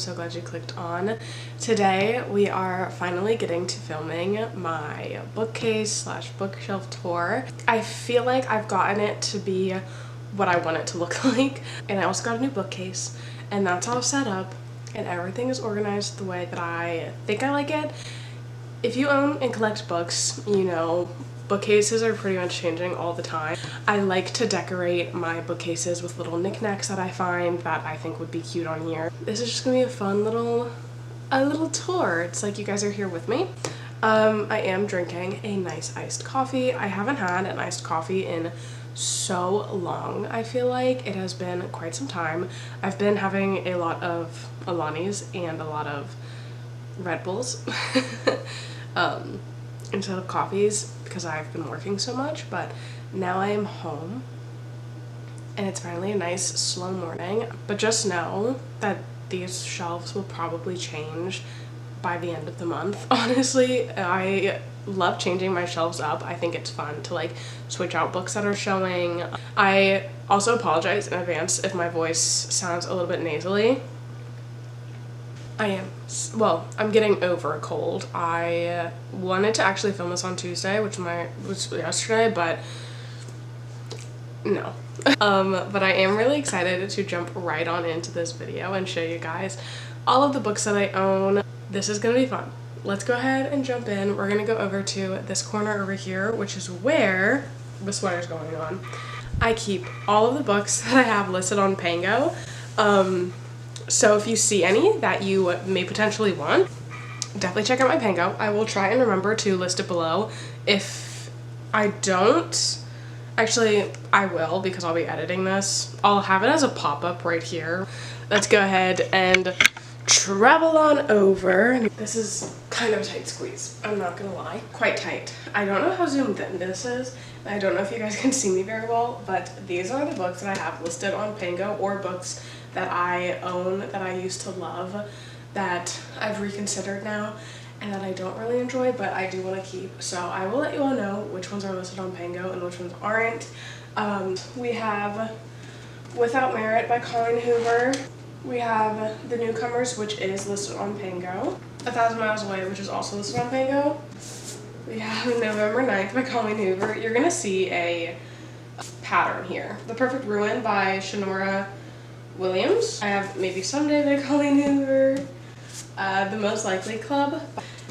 so glad you clicked on. Today we are finally getting to filming my bookcase slash bookshelf tour. I feel like I've gotten it to be what I want it to look like, and I also got a new bookcase, and that's all set up and everything is organized the way that I think I like it. If you own and collect books, you know bookcases are pretty much changing all the time. I like to decorate my bookcases with little knickknacks that I find that I think would be cute on here. This is just gonna be a fun little tour. It's like you guys are here with me. I am drinking a nice iced coffee. I haven't had an iced coffee in so long. I feel like it has been quite some time. I've been having a lot of Alanis and a lot of Red Bulls instead of coffees because I've been working so much, but now I am home and it's finally a nice slow morning. But just know that these shelves will probably change by the end of the month. Honestly, I love changing my shelves up. I think it's fun to like switch out books that are showing. I also apologize in advance if my voice sounds a little bit nasally. I'm getting over a cold. I wanted to actually film this on Tuesday, which was yesterday, but no. But I am really excited to jump right on into this video and show you guys all of the books that I own. This is gonna be fun. Let's go ahead and jump in. We're gonna go over to this corner over here, which is where the sweater's going on. I keep all of the books that I have listed on Pango. So if you see any that you may potentially want, definitely check out my Pango. I will try and remember to list it below. If I don't, actually I will because I'll be editing this. I'll have it as a pop-up right here. Let's go ahead and travel on over. This is kind of a tight squeeze, I'm not gonna lie. Quite tight. I don't know how zoomed in this is. I don't know if you guys can see me very well, but these are the books that I have listed on Pango, or books that I own that I used to love that I've reconsidered now and that I don't really enjoy but I do want to keep. So I will let you all know which ones are listed on Pango and which ones aren't. We have Without Merit by Colleen Hoover. We have The Newcomers, which is listed on Pango. 1,000 Miles Away, which is also listed on Pango. We have November 9th by Colleen Hoover. You're gonna see a pattern here. The Perfect Ruin by Shanora Williams. I have Maybe Someday by Colleen Hoover. The Most Likely Club.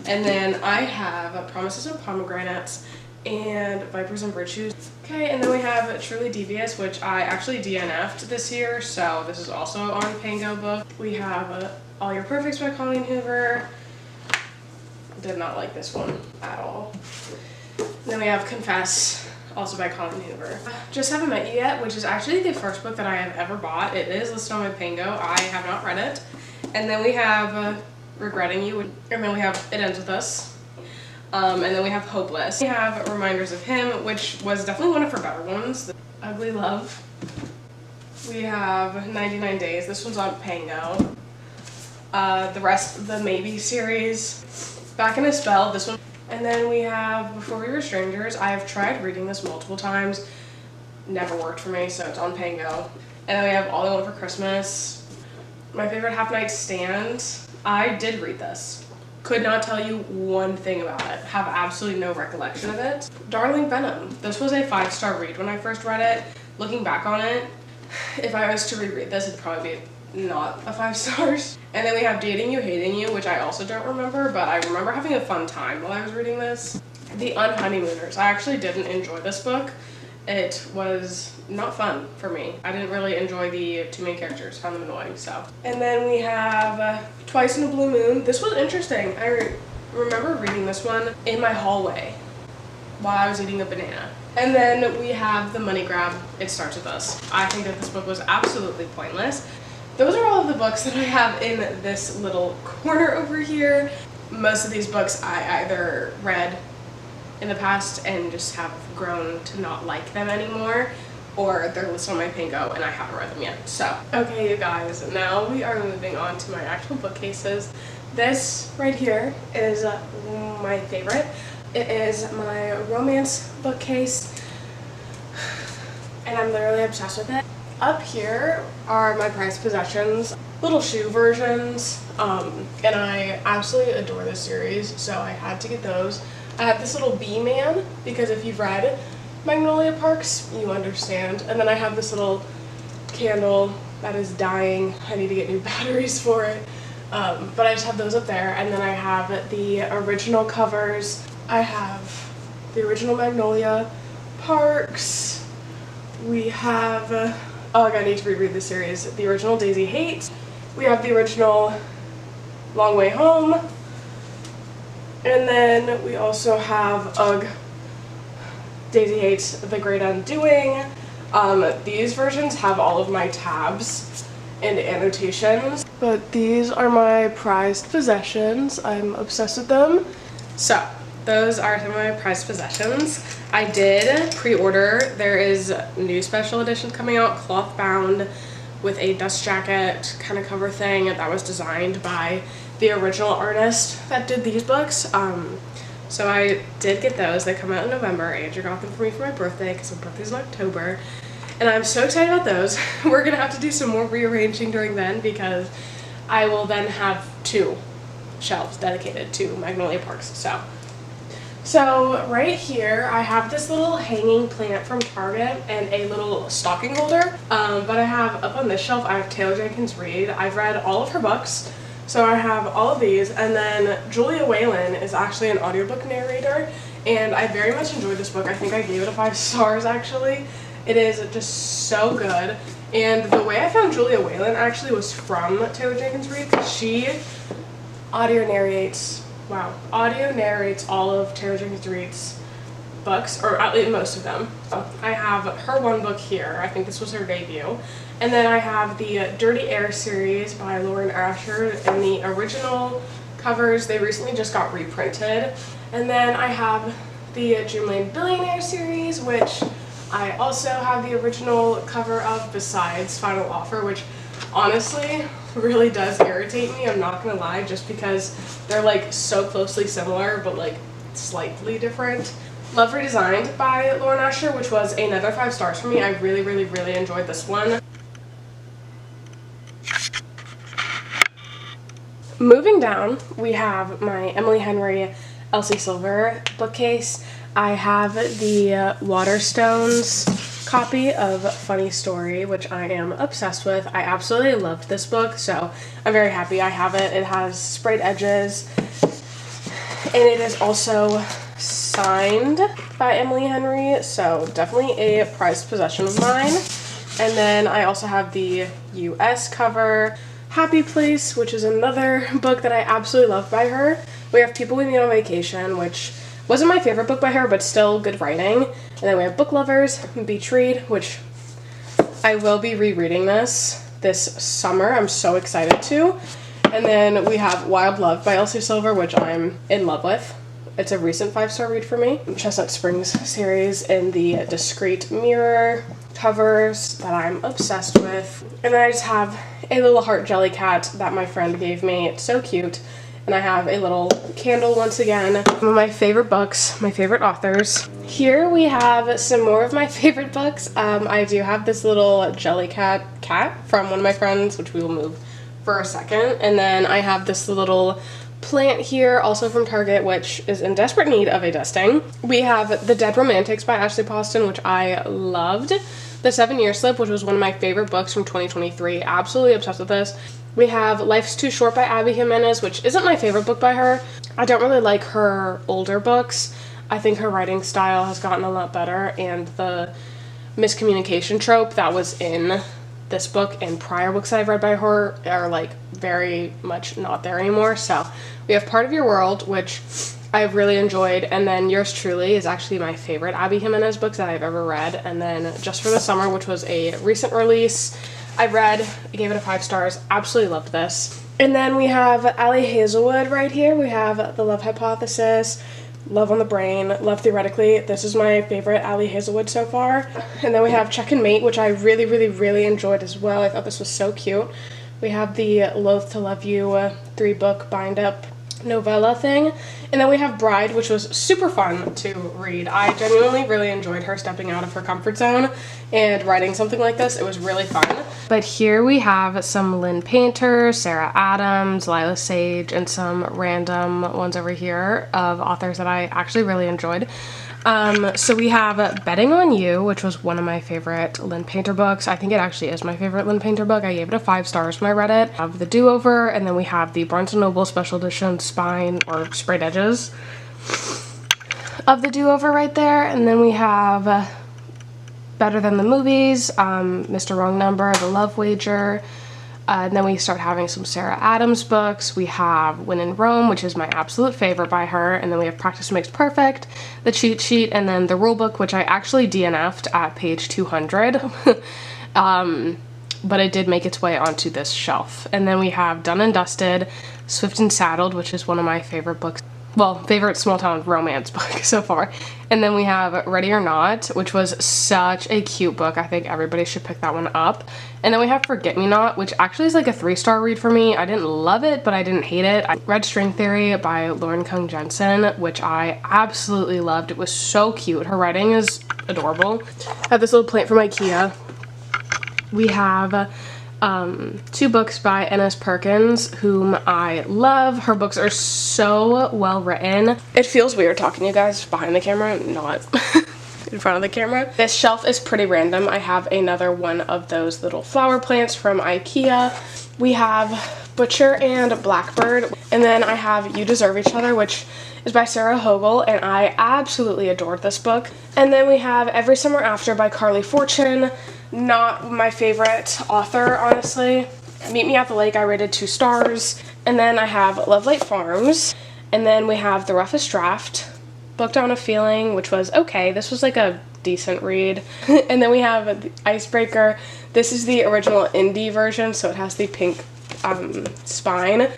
And then I have Promises of Pomegranates and Vipers and Virtues. Okay, and then we have Truly Devious, which I actually DNF'd this year, so this is also on Pango Book. We have All Your Perfects by Colleen Hoover. Did not like this one at all. And then we have Confess, also by Colleen Hoover. Just Haven't Met You Yet, which is actually the first book that I have ever bought. It is listed on my Pango. I have not read it. And then we have Regretting You, and then we have It Ends With Us. And then we have Hopeless. We have Reminders of Him, which was definitely one of her better ones. Ugly Love. We have 99 Days. This one's on Pango. The rest of the Maybe series. Back in a Spell, this one. And then we have Before We Were Strangers. I have tried reading this multiple times. Never worked for me, so it's on Pango. And then we have All I Want for Christmas. My Favorite Half Night Stand. I did read this. Could not tell you one thing about it. Have absolutely no recollection of it. Darling Venom. This was a 5-star read when I first read it. Looking back on it, if I was to reread this, it'd probably be not a 5 stars. And then we have Dating You, Hating You, which I also don't remember, but I remember having a fun time while I was reading this. The Unhoneymooners. I actually didn't enjoy this book. It was not fun for me. I didn't really enjoy the two main characters, found them annoying, so. And then we have Twice in a Blue Moon. This was interesting. I remember reading this one in my hallway while I was eating a banana. And then we have The Money Grab, It Starts With Us. I think that this book was absolutely pointless. Those are all of the books that I have in this little corner over here. Most of these books I either read in the past and just have grown to not like them anymore, or they're listed on my Pango and I haven't read them yet. So, okay you guys, now we are moving on to my actual bookcases. This right here is my favorite. It is my romance bookcase and I'm literally obsessed with it. Up here are my prized possessions. little shoe versions, and I absolutely adore this series, so I had to get those. I have this little bee man, because if you've read Magnolia Parks, you understand. And then I have this little candle that is dying. I need to get new batteries for it. But I just have those up there, and then I have the original covers. I have the original Magnolia Parks. We have, oh, I need to reread the series. The original Daisy Hates. We have the original Long Way Home. And then we also have, ugh, Daisy Hates The Great Undoing. These versions have all of my tabs and annotations, but these are my prized possessions. I'm obsessed with them. So those are some of my prized possessions. I did pre-order. There is new special editions coming out, cloth bound, with a dust jacket kind of cover thing that was designed by the original artist that did these books. So I did get those. They come out in November. Andrew got them for me for my birthday because my birthday's in October. And I'm so excited about those. We're gonna have to do some more rearranging during then, because I will then have 2 shelves dedicated to Magnolia Parks. So right here I have this little hanging plant from Target and a little stocking holder. But I have up on this shelf, I have Taylor Jenkins Reid. I've read all of her books. So I have all of these, and then Julia Whalen is actually an audiobook narrator, and I very much enjoyed this book. I think I gave it a 5 stars actually. It is just so good. And the way I found Julia Whalen actually was from Taylor Jenkins Reid, because she audio narrates all of Taylor Jenkins Reid's books, or at least most of them. I have her one book here. I think this was her debut. And then I have the Dirty Air series by Lauren Asher, and the original covers, they recently just got reprinted. And then I have the June Lane Billionaire series, which I also have the original cover of, besides Final Offer, which honestly really does irritate me, I'm not gonna lie, just because they're like so closely similar but like slightly different. Love Redesigned by Lauren Asher, which was another 5 stars for me. I really, really, really enjoyed this one. Moving down, we have my Emily Henry Elsie Silver bookcase. I have the Waterstones copy of Funny Story, which I am obsessed with. I absolutely loved this book, so I'm very happy I have it. It has sprayed edges, and it is also signed by Emily Henry, so definitely a prized possession of mine. And then I also have the US cover, Happy Place, which is another book that I absolutely love by her. We have People We Meet on Vacation, which wasn't my favorite book by her, but still good writing. And then we have Book Lovers, Beach Read, which I will be rereading this summer. I'm so excited to. And then we have Wild Love by Elsie Silver, which I'm in love with. It's a recent 5-star read for me. Chestnut Springs series in the Discreet Mirror covers that I'm obsessed with. And then I just have a little heart jelly cat that my friend gave me. It's so cute. And I have a little candle once again. Some of my favorite books, my favorite authors. Here we have some more of my favorite books. I do have this little jelly cat from one of my friends, which we will move for a second. And then I have this little plant here, also from Target, which is in desperate need of a dusting. We have The Dead Romantics by Ashley Poston, which I loved. The 7-Year Slip, which was one of my favorite books from 2023. Absolutely obsessed with this. We have Life's Too Short by Abby Jimenez, which isn't my favorite book by her. I don't really like her older books. I think her writing style has gotten a lot better, and the miscommunication trope that was in this book and prior books that I've read by her are like very much not there anymore. So we have Part of Your World, which I've really enjoyed, and then Yours Truly is actually my favorite Abby Jimenez books that I've ever read. And then Just for the Summer, which was a recent release, I read, I gave it a 5 stars, absolutely loved this. And then we have Allie Hazelwood right here. We have The Love Hypothesis, Love on the Brain, Love Theoretically. This is my favorite Allie Hazelwood so far. And then we have Check and Mate, which I really, really, really enjoyed as well. I thought this was so cute. We have the Loath to Love You 3-book bind-up novella thing. And then we have Bride, which was super fun to read. I genuinely really enjoyed her stepping out of her comfort zone and writing something like this. It was really fun. But here we have some Lynn Painter, Sarah Adams, Lila Sage, and some random ones over here of authors that I actually really enjoyed. So we have Betting on You, which was one of my favorite Lynn Painter books. I think it actually is my favorite Lynn Painter book. I gave it a 5 stars when I read it. Of The Do-Over, and then we have the Barnes & Noble Special Edition Spine or Sprayed Edges of The Do-Over right there. And then we have Better Than the Movies, Mr. Wrong Number, The Love Wager. And then we start having some Sarah Adams books. We have When in Rome, which is my absolute favorite by her. And then we have Practice Makes Perfect, The Cheat Sheet, and then the Rule Book, which I actually DNF'd at page 200. But it did make its way onto this shelf. And then we have Done and Dusted, Swift and Saddled, which is one of my favorite books. Well, favorite small town romance book so far. And then we have Ready or Not, which was such a cute book. I think everybody should pick that one up. And then we have Forget Me Not, which actually is like a 3-star read for me. I didn't love it, but I didn't hate it. I read String Theory by Lauren Kung Jensen, which I absolutely loved. It was so cute. Her writing is adorable. I have this little plant from IKEA. We have 2 books by N.S. Perkins, whom I love. Her books are so well written. It feels weird talking to you guys behind the camera, not in front of the camera. This shelf is pretty random. I have another one of those little flower plants from IKEA. We have Butcher and Blackbird, and then I have You Deserve Each Other, which is by Sarah Hogel, and I absolutely adored this book. And then we have Every Summer After by Carly Fortune. Not my favorite author, honestly. Meet Me at the Lake, I rated 2 stars. And then I have Love Light Farms. And then we have The Roughest Draft, Booked on a Feeling, which was okay. This was like a decent read. And then we have the Icebreaker. This is the original indie version, so it has the pink spine,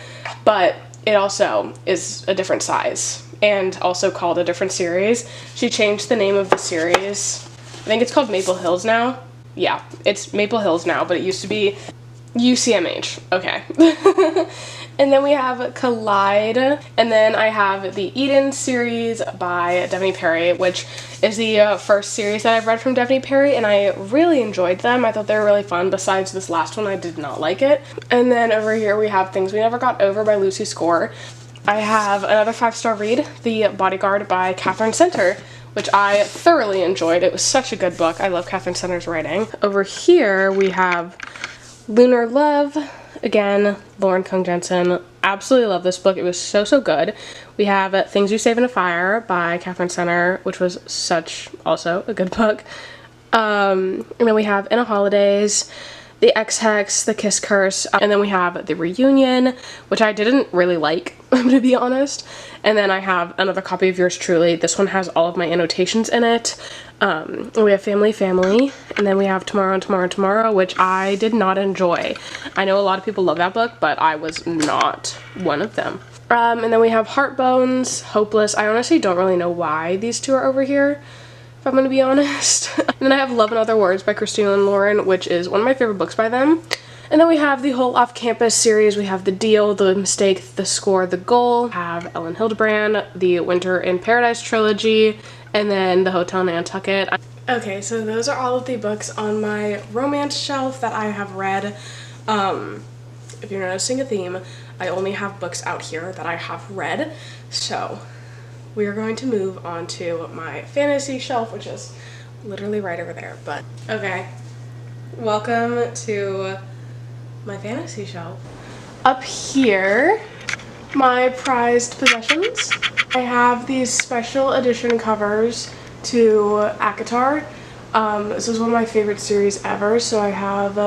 but it also is a different size and also called a different series. She changed the name of the series. I think it's called Maple Hills now. Yeah, it's Maple Hills now, but it used to be UCMH. Okay. And then we have Collide, and then I have the Eden series by Devney Perry, which is the first series that I've read from Devney Perry, and I really enjoyed them. I thought they were really fun. Besides this last one, I did not like it. And then over here we have Things We Never Got Over by Lucy Score. I have another 5-star read, The Bodyguard by Catherine Center, which I thoroughly enjoyed. It was such a good book. I love Catherine Center's writing. Over here we have Lunar Love, again, Lauren Kung Jensen. Absolutely love this book. It was so, so good. We have Things You Save in a Fire by Catherine Center, which was such also a good book. And then we have In a Holidays, The Ex-Hex, The Kiss Curse, and then we have The Reunion, which I didn't really like, to be honest. And then I have another copy of Yours Truly. This one has all of my annotations in it. We have Family, Family, and then we have Tomorrow and Tomorrow and Tomorrow, which I did not enjoy. I know a lot of people love that book, but I was not one of them. And then we have Heartbones, Hopeless. I honestly don't really know why these two are over here, if I'm gonna be honest. And then I have Love and Other Words by Christina and Lauren, which is one of my favorite books by them. And then we have the whole off-campus series. We have The Deal, The Mistake, The Score, The Goal. We have Ellen Hildebrand, the Winter in Paradise trilogy, and then The Hotel Nantucket. Okay, so those are all of the books on my romance shelf that I have read. If you're noticing a theme, I only have books out here that I have read. So we are going to move on to my fantasy shelf, which is literally right over there. But okay, welcome to my fantasy shelf. Up here, my prized possessions. I have these special edition covers to ACOTAR. This is one of my favorite series ever, so I have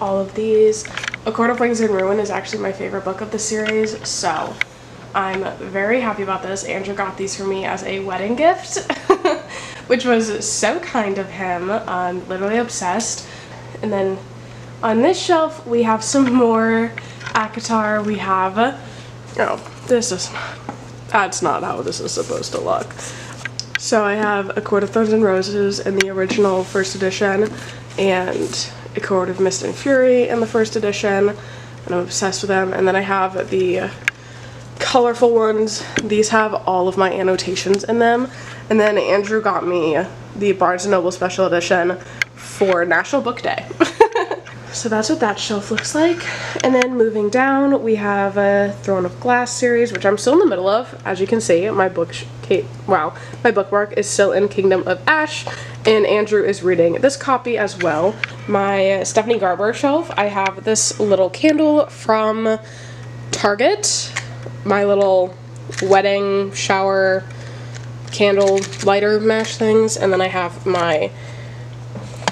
all of these. A Court of Wings and Ruin is actually my favorite book of the series, so I'm very happy about this. Andrew got these for me as a wedding gift, which was so kind of him. I'm literally obsessed. And then on this shelf, we have some more ACOTAR. We have, that's not how this is supposed to look. So I have A Court of Thorns and Roses in the original first edition, and A Court of Mist and Fury in the first edition, and I'm obsessed with them. And then I have the colorful ones. These have all of my annotations in them. And then Andrew got me the Barnes & Noble special edition for National Book Day. So that's what that shelf looks like. And then moving down, we have a Throne of Glass series, which I'm still in the middle of. As you can see, my bookmark is still in Kingdom of Ash, and Andrew is reading this copy as well. My Stephanie Garber shelf, I have this little candle from Target, my little wedding shower candle lighter mash things, and then I have my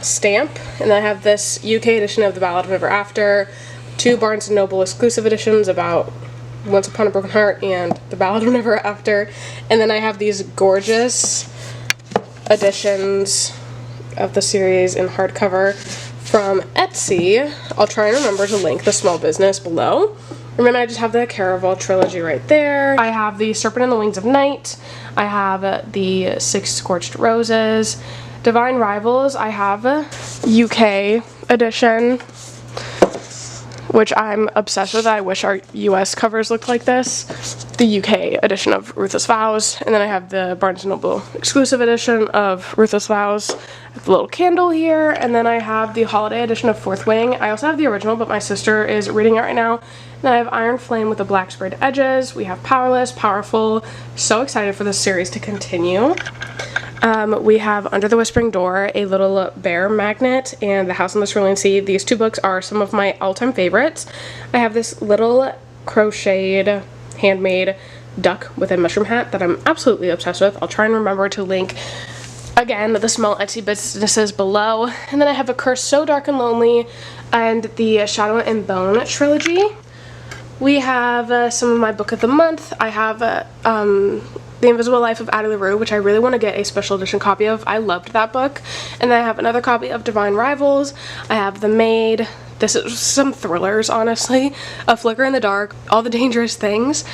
stamp, and then I have this UK edition of The Ballad of Ever After, 2 Barnes & Noble exclusive editions about Once Upon a Broken Heart and The Ballad of Ever After, and then I have these gorgeous editions of the series in hardcover from Etsy. I'll try and remember to link the small business below. And then I just have the Caraval trilogy right there. I have the Serpent and the Wings of Night. I have the 6 Scorched Roses. Divine Rivals, I have a UK edition, which I'm obsessed with. I wish our US covers looked like this. The UK edition of Ruthless Vows. And then I have the Barnes & Noble exclusive edition of Ruthless Vows. I have the little candle here. And then I have the holiday edition of Fourth Wing. I also have the original, but my sister is reading it right now. Then I have Iron Flame with the black sprayed edges. We have Powerless, Powerful. So excited for this series to continue. We have Under the Whispering Door, a little bear magnet, and The House on the Cerulean Sea. These 2 books are some of my all-time favorites. I have this little crocheted, handmade duck with a mushroom hat that I'm absolutely obsessed with. I'll try and remember to link, again, the small Etsy businesses below. And then I have A Curse So Dark and Lonely and the Shadow and Bone trilogy. We have some of my book of the month. I have The Invisible Life of Addie LaRue, which I really want to get a special edition copy of. I loved that book. And then I have another copy of Divine Rivals. I have The Maid. This is some thrillers, honestly. A Flicker in the Dark, All the Dangerous Things,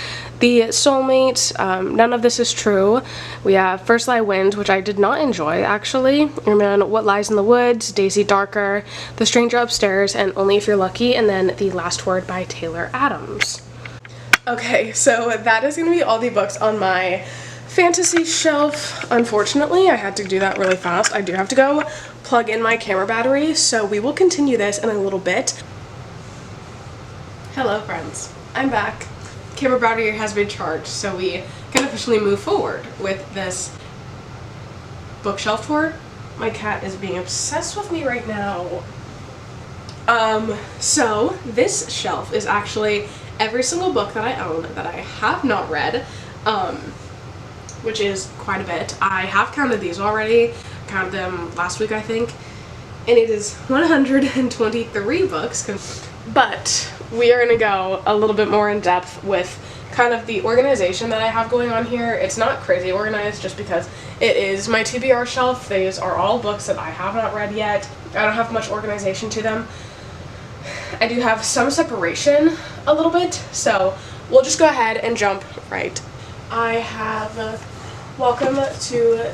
The Soulmate, None of This Is True. We have First Lie Wind, which I did not enjoy, actually. And then What Lies in the Woods, Daisy Darker, The Stranger Upstairs, and Only If You're Lucky, and then The Last Word by Taylor Adams. Okay, so that is going to be all the books on my fantasy shelf. Unfortunately, I had to do that really fast. I do have to go plug in my camera battery, so we will continue this in a little bit. Hello friends, I'm back. Camera battery has been charged, so we can officially move forward with this bookshelf tour. My cat is being obsessed with me right now. So this shelf is actually every single book that I own that I have not read, which is quite a bit. I have counted these already, counted them last week I think, and it is 123 books, but we are going to go a little bit more in depth with kind of the organization that I have going on here. It's not crazy organized just because it is my TBR shelf. These are all books that I have not read yet. I don't have much organization to them. I do have some separation a little bit, so we'll just go ahead and jump right. I have Welcome to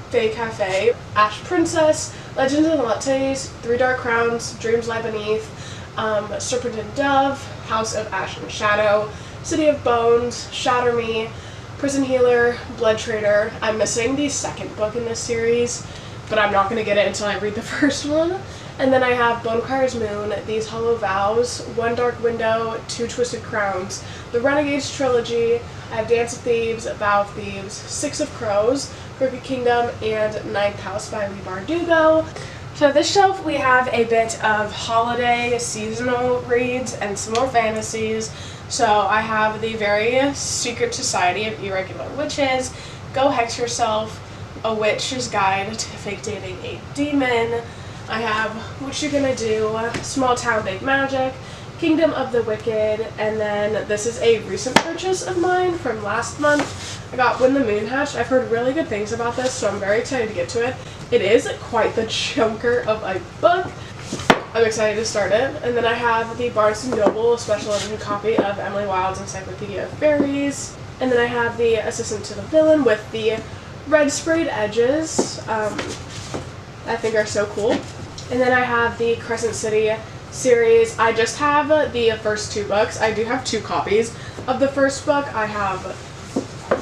Fae Cafe, Ash Princess, Legends and Lattes, Three Dark Crowns, Dreams Lie Beneath, Serpent and Dove, House of Ash and Shadow, City of Bones, Shatter Me, Prison Healer, Blood Trader. I'm missing the second book in this series, but I'm not going to get it until I read the first one. And then I have Bonecryer's Moon, These Hollow Vows, One Dark Window, Two Twisted Crowns, the Renegades Trilogy. I have Dance of Thieves, Vow of Thieves, Six of Crows, Crooked Kingdom, and Ninth House by Leigh Bardugo. So this shelf we have a bit of holiday seasonal reads and some more fantasies. So I have the very Secret Society of Irregular Witches, Go Hex Yourself, A Witch's Guide to Fake Dating a Demon. I have What You Gonna Do, Small Town Big Magic, Kingdom of the Wicked, and then this is a recent purchase of mine from last month. I got When the Moon Hatched. I've heard really good things about this, so I'm very excited to get to it. It is quite the chunker of a book. I'm excited to start it. And then I have the Barnes & Noble special edition copy of Emily Wilde's Encyclopedia of Fairies. And then I have the Assistant to the Villain with the red sprayed edges. I think are so cool. And then I have the Crescent City series. I just have the first 2 books. I do have 2 copies of the first book. I have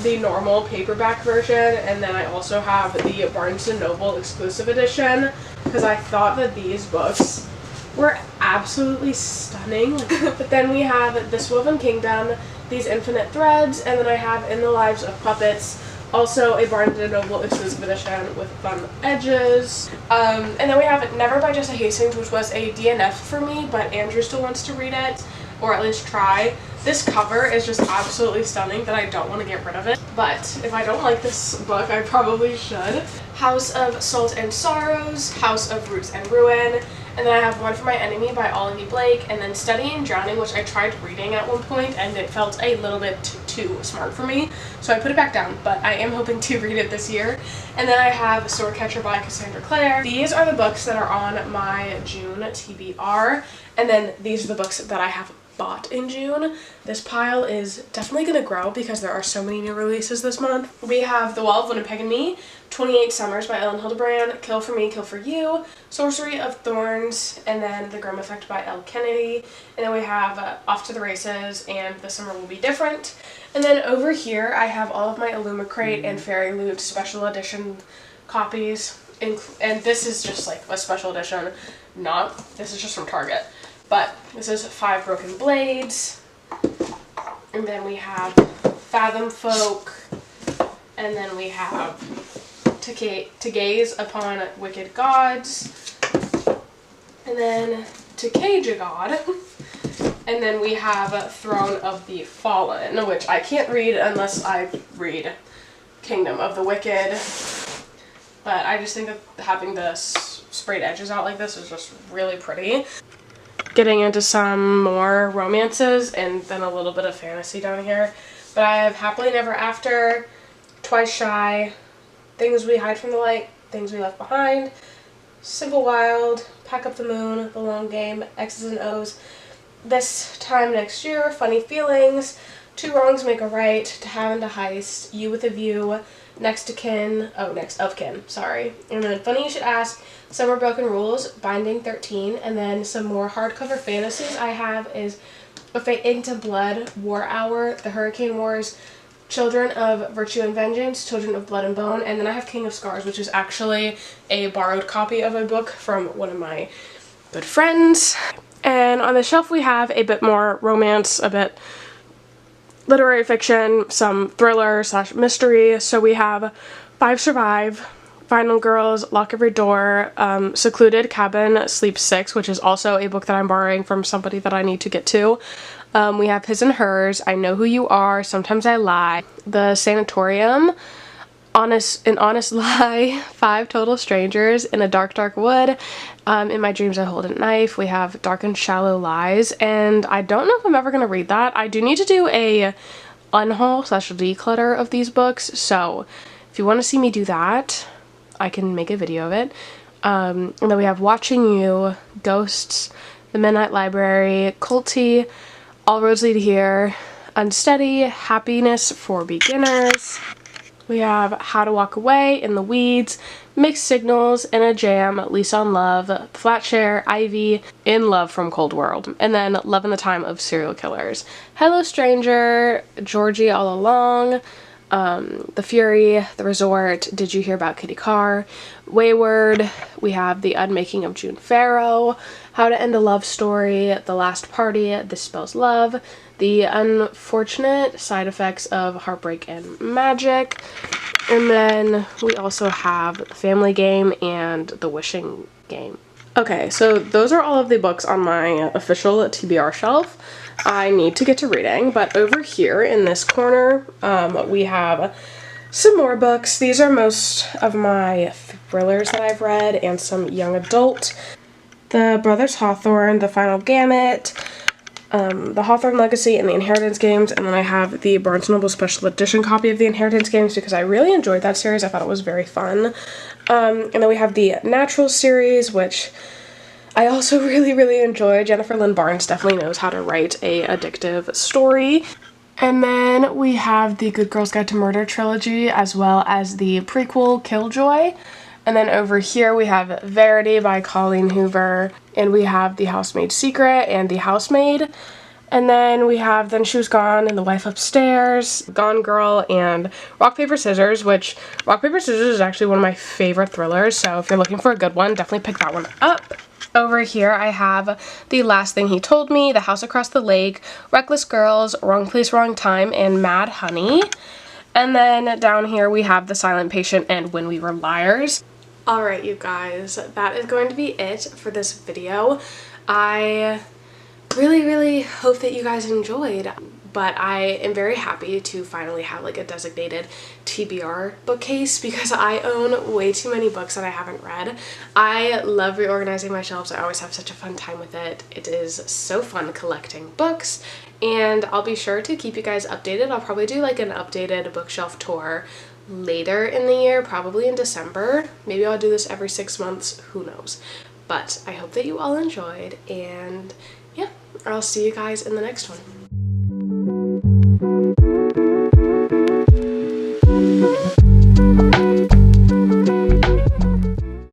the normal paperback version, and then I also have the Barnes & Noble exclusive edition, because I thought that these books were absolutely stunning. But then we have This Woven Kingdom, These Infinite Threads, and then I have In the Lives of Puppets, also a Barnes & Noble exclusive edition with fun edges. And then we have Never by Jessa Hastings, which was a DNF for me, but Andrew still wants to read it, or at least try. This cover is just absolutely stunning that I don't want to get rid of it, but if I don't like this book, I probably should. House of Salt and Sorrows, House of Roots and Ruin, and then I have One for My Enemy by Olivia Blake, and then Studying Drowning, which I tried reading at one point and it felt a little bit too smart for me, so I put it back down, but I am hoping to read it this year. And then I have Swordcatcher by Cassandra Clare. These are the books that are on my June TBR, and then these are the books that I have bought in June. This pile is definitely going to grow because there are so many new releases this month. We have The Wall of Winnipeg and Me, 28 Summers by Ellen Hildebrand, Kill for Me, Kill for You, Sorcery of Thorns, and then The Grimm Effect by Elle Kennedy. And then we have Off to the Races and The Summer Will Be Different. And then over here I have all of my Illumicrate and Fairy Loot special edition copies. And this is just like a special edition, this is just from Target. But this is Five Broken Blades, and then we have Fathom Folk, and then we have To Gaze Upon Wicked Gods, and then To Cage a God, and then we have Throne of the Fallen, which I can't read unless I read Kingdom of the Wicked, but I just think that having the sprayed edges out like this is just really pretty. Getting into some more romances and then a little bit of fantasy down here. But I have Happily Never After, Twice Shy, Things We Hide from the Light, Things We Left Behind, Simple Wild, Pack Up the Moon, The Long Game, X's and O's, This Time Next Year, Funny Feelings, Two Wrongs Make a Right, To Have and to Heist, You with a View, Next of Kin, sorry. And then Funny You Should Ask, Summer Broken Rules, Binding 13, and then some more hardcover fantasies I have is A Fate Into Blood, War Hour, The Hurricane Wars, Children of Virtue and Vengeance, Children of Blood and Bone, and then I have King of Scars, which is actually a borrowed copy of a book from one of my good friends. And on the shelf we have a bit more romance, a bit literary fiction, some thriller / mystery. So we have Five Survive, Final Girls, Lock Every Door, Secluded Cabin, Sleep 6, which is also a book that I'm borrowing from somebody that I need to get to. We have His and Hers, I Know Who You Are, Sometimes I Lie, The Sanatorium, An Honest Lie, Five Total Strangers, In a Dark, Dark Wood, In My Dreams I Hold a Knife. We have Dark and Shallow Lies, and I don't know if I'm ever going to read that. I do need to do a unhaul / declutter of these books, so if you want to see me do that, I can make a video of it. And then we have Watching You, Ghosts, The Midnight Library, Culty, All Roads Lead Here, Unsteady, Happiness for Beginners. We have How to Walk Away, In the Weeds, Mixed Signals, In a Jam, Lisa on Love, Flatshare, Ivy, In Love from Cold World, and then Love in the Time of Serial Killers. Hello Stranger, Georgie All Along, The Fury, The Resort, Did You Hear About Kitty Carr, Wayward, we have The Unmaking of June Farrow, How to End a Love Story, The Last Party, This Spells Love, The Unfortunate Side Effects of Heartbreak and Magic, and then we also have The Family Game and The Wishing Game. Okay, so those are all of the books on my official TBR shelf. I need to get to reading, but over here in this corner, we have some more books. These are most of my thrillers that I've read and some young adult. The Brothers Hawthorne, The Final Gamut, The Hawthorne Legacy, and The Inheritance Games, and then I have the Barnes & Noble Special Edition copy of The Inheritance Games because I really enjoyed that series. I thought it was very fun. And then we have the Natural series, which I also really enjoy. Jennifer Lynn Barnes definitely knows how to write a addictive story. And then we have the Good Girls Guide to Murder trilogy, as well as the prequel Killjoy. And then over here we have Verity by Colleen Hoover, and we have The Housemaid's Secret and The Housemaid. And then we have Then She Was Gone and The Wife Upstairs, Gone Girl, and Rock, Paper, Scissors, which Rock, Paper, Scissors is actually one of my favorite thrillers, so if you're looking for a good one, definitely pick that one up. Over here I have The Last Thing He Told Me, The House Across the Lake, Reckless Girls, Wrong Place, Wrong Time, and Mad Honey. And then down here we have The Silent Patient and When We Were Liars. Alright you guys, that is going to be it for this video. I really hope that you guys enjoyed, but I am very happy to finally have like a designated TBR bookcase because I own way too many books that I haven't read. I love reorganizing my shelves. I always have such a fun time with it. It is so fun collecting books, and I'll be sure to keep you guys updated. I'll probably do like an updated bookshelf tour later in the year, probably in December. Maybe I'll do this every 6 months, who knows. But I hope that you all enjoyed, and yeah, I'll see you guys in the next one.